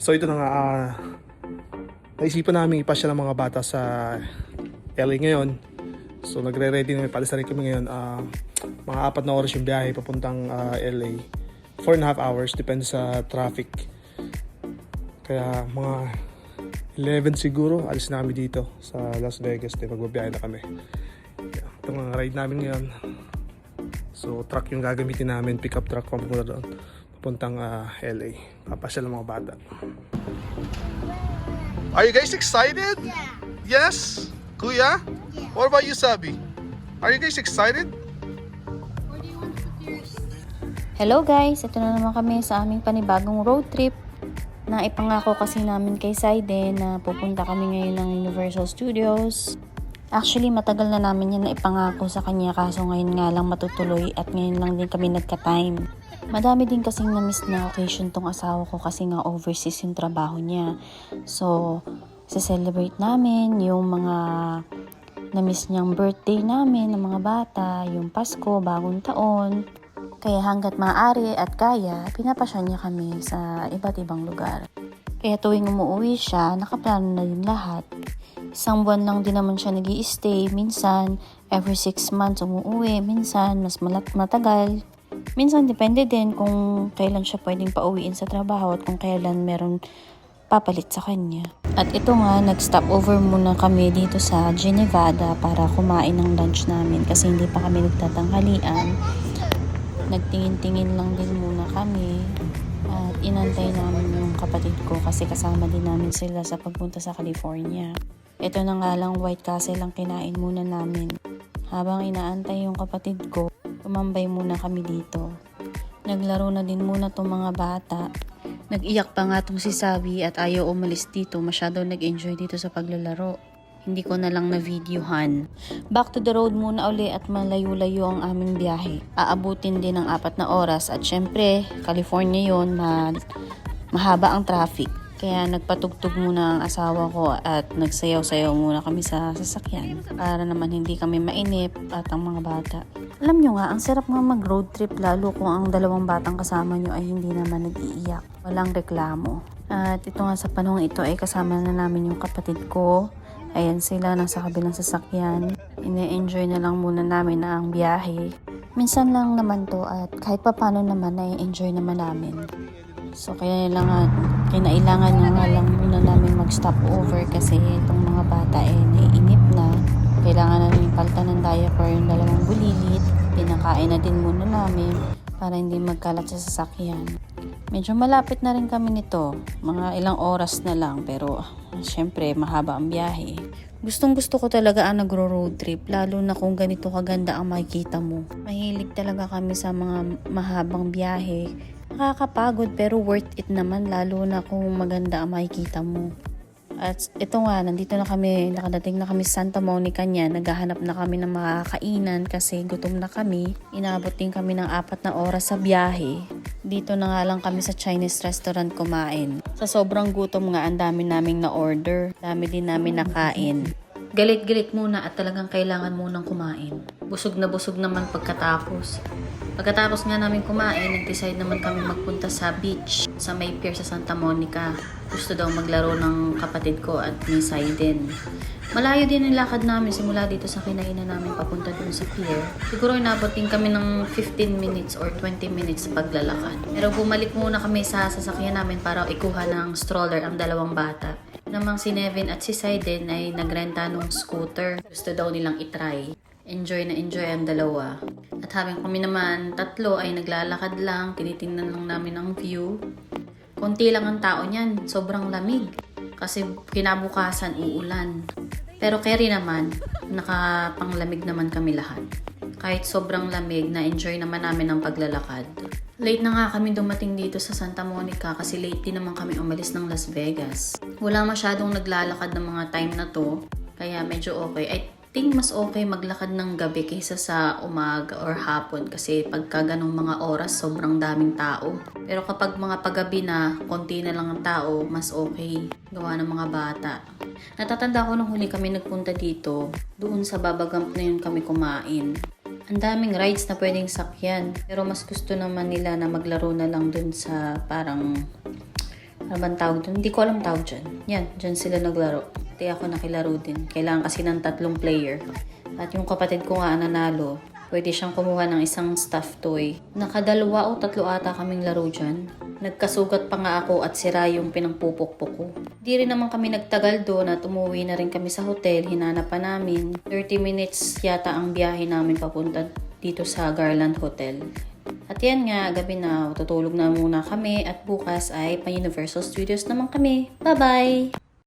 So ito na nga, naisipan namin ipasya ng mga bata sa LA ngayon. So nagre-ready na, palis na rin kami ngayon. Mga 4 na oras yung biyahe papuntang LA. 4.5 hours, depende sa traffic. Kaya mga 11 siguro, alis na kami dito sa Las Vegas. Magbabiyahe na kami. Ito nga ride namin ngayon. So truck yung gagamitin namin, pick-up truck papunta doon. Papuntang LA. Papasya ng mga bata. Are you guys excited? Yeah. Yes? Kuya? Yeah. What about you, Sabi? Are you guys excited? Where do you want to put yours? Hello guys! Ito na naman kami sa aming panibagong road trip na ipangako kasi namin kay Saiden na pupunta kami ngayon ng Universal Studios. Actually, matagal na namin yan na ipangako sa kanya kaso ngayon nga lang matutuloy at ngayon lang din kami nagka-time. Madami din kasing na-miss na occasion tong asawa ko kasi nga overseas yung trabaho niya. So, celebrate namin yung mga na-miss niyang birthday namin ng mga bata, yung Pasko, bagong taon. Kaya hanggat maaari at kaya, pinapasya niya kami sa iba't ibang lugar. Kaya tuwing umuwi siya, nakaplano na din lahat. Isang buwan lang din naman siya nag-i-stay, minsan every 6 months umuwi, minsan mas matagal. Minsan depende din kung kailan siya pwedeng pauwiin sa trabaho at kung kailan meron papalit sa kanya. At ito nga, nag-stop over muna kami dito sa Nevada para kumain ng lunch namin kasi hindi pa kami nagtatanghalian. Nagtingin-tingin lang din muna kami at inantay namin yung kapatid ko kasi kasama din namin sila sa pagpunta sa California. Ito na nga lang, White Castle ang kinain muna namin. Habang inaantay yung kapatid ko, tumambay muna kami dito. Naglaro na din muna tong mga bata. Nag-iyak pa nga tong si Sabi at ayaw umalis dito. Masyado nag-enjoy dito sa paglalaro. Hindi ko na lang na-videohan. Back to the road muna uli at malayo-layo ang aming biyahe. Aabutin din ng 4 na oras at syempre, California yon, mahaba ang traffic. Kaya nagpatugtog muna ang asawa ko at nagsayaw-sayaw muna kami sa sasakyan para naman hindi kami mainip at ang mga bata. Alam nyo nga, ang sarap nga mag-road trip lalo kung ang 2 batang kasama nyo ay hindi naman nag-iiyak. Walang reklamo. At ito nga sa panahon ito ay kasama na namin yung kapatid ko. Ayan sila nasa kabilang sasakyan. Ine-enjoy na lang muna namin na ang biyahe. Minsan lang naman to at kahit papano naman ay enjoy naman namin. So kinailangan na nga lang muna namin mag-stop over kasi itong mga bata ay naiinip na. Kailangan na namin palitan ng diaper yung 2 bulilit. Pinakain na din muna namin para hindi magkalat sa sasakyan. Medyo malapit na rin kami nito. Mga ilang oras na lang pero syempre mahaba ang biyahe. Gustong gusto ko talaga ang nagro-road trip lalo na kung ganito kaganda ang makikita mo. Mahilig talaga kami sa mga mahabang biyahe. Nakakapagod pero worth it naman lalo na kung maganda ang makikita mo. At ito nga, nandito na kami, nakadating na kami sa Santa Monica niya. Naghahanap na kami ng makakainan kasi gutom na kami. Inabot din kami ng 4 na oras sa biyahe. Dito na nga lang kami sa Chinese restaurant kumain. Sa sobrang gutom nga, ang dami naming na-order. Dami din namin nakain. Galit-galit muna at talagang kailangan munang kumain. Busog naman pagkatapos. Pagkatapos nga namin kumain, nag-decide naman kami magpunta sa beach sa may pier sa Santa Monica. Gusto daw maglaro ng kapatid ko at ni Saiden. Malayo din ang lakad namin simula dito sa kinainan namin papunta dun sa pier. Siguro inabot din kami ng 15 minutes or 20 minutes paglalakad. Pero bumalik muna kami sa sasakyan namin para ikuha ng stroller ang 2 bata. Namang si Nevin at si Saiden ay nagrenta ng scooter. Gusto daw nilang itry. Enjoy na enjoy ang 2. At habang kami naman 3 ay naglalakad lang, tinitingnan lang namin ang view. Konti lang ang tao niyan, sobrang lamig. Kasi kinabukasan uulan. Pero carry naman, nakapanglamig naman kami lahat. Kahit sobrang lamig, na-enjoy naman namin ang paglalakad. Late na nga kami dumating dito sa Santa Monica kasi late din naman kami umalis ng Las Vegas. Wala masyadong naglalakad ng mga time na to, kaya medyo okay. I think mas okay maglakad ng gabi kaysa sa umaga or hapon kasi pagka ganong mga oras sobrang daming tao. Pero kapag mga paggabi na, konti na lang ang tao, mas okay. Gawa ng mga bata. Natatanda ko nung huli kami nagpunta dito, doon sa Babagamp na yun kami kumain. Ang daming rides na pwedeng sakyan. Pero mas gusto naman nila na maglaro na lang dun sa parang Ano bang tawag dun? Hindi ko alam tawag dyan. Yan, dyan sila naglaro. Pati ako nakilaro din. Kailangan kasi ng 3 player. At yung kapatid ko nga nanalo, pwede siyang kumuha ng isang stuffed toy. Nakadalawa o 3 ata kaming laro dyan. Nagkasugat pa nga ako at sira yung pinangpupukpok ko. Di rin naman kami nagtagal doon at umuwi na rin kami sa hotel. Hinanap pa namin. 30 minutes yata ang biyahe namin papunta dito sa Garland Hotel. At yan nga, gabi na, tutulog na muna kami at bukas ay pa Universal Studios naman kami. Bye-bye!